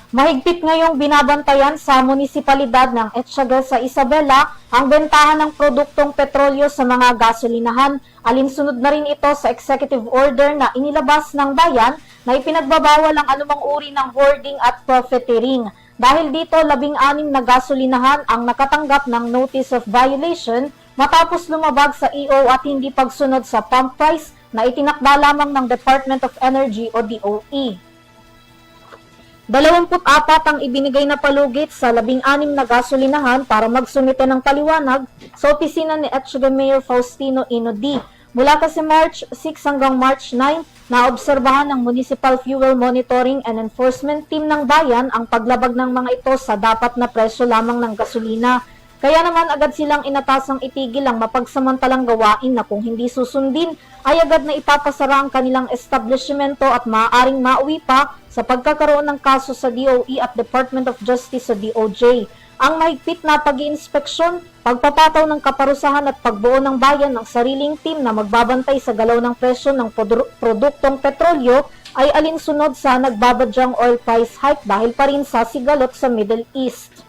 Mahigpit ngayong binabantayan sa munisipalidad ng Etsaga sa Isabela ang bentahan ng produktong petrolyo sa mga gasolinahan. Alinsunod na rin ito sa executive order na inilabas ng bayan na ipinagbabawal ang anumang uri ng hoarding at profiteering. Dahil dito, 16 na gasolinahan ang nakatanggap ng notice of violation matapos lumabag sa EO at hindi pagsunod sa pump price na itinakda lamang ng Department of Energy o DOE. 24 ang ibinigay na palugit sa 16 na gasolinahan para magsumite ng paliwanag sa opisina ni Etsaga Mayor Faustino Inodi. Mula kasi March 6 hanggang March 9, naobserbahan ng Municipal Fuel Monitoring and Enforcement Team ng bayan ang paglabag ng mga ito sa dapat na presyo lamang ng gasolina. Kaya naman agad silang inatasang itigil ang mapagsamantalang gawain na kung hindi susundin ay agad na ipapasara ang kanilang establishmento at maaaring mauwi pa sa pagkakaroon ng kaso sa DOE at Department of Justice sa DOJ. Ang mahigpit na pag-iinspeksyon, pagpapataw ng kaparusahan at pagbuo ng bayan ng sariling team na magbabantay sa galaw ng presyo ng produktong petrolyo ay alinsunod sa nagbabadyang oil price hike dahil pa rin sa sigalot sa Middle East.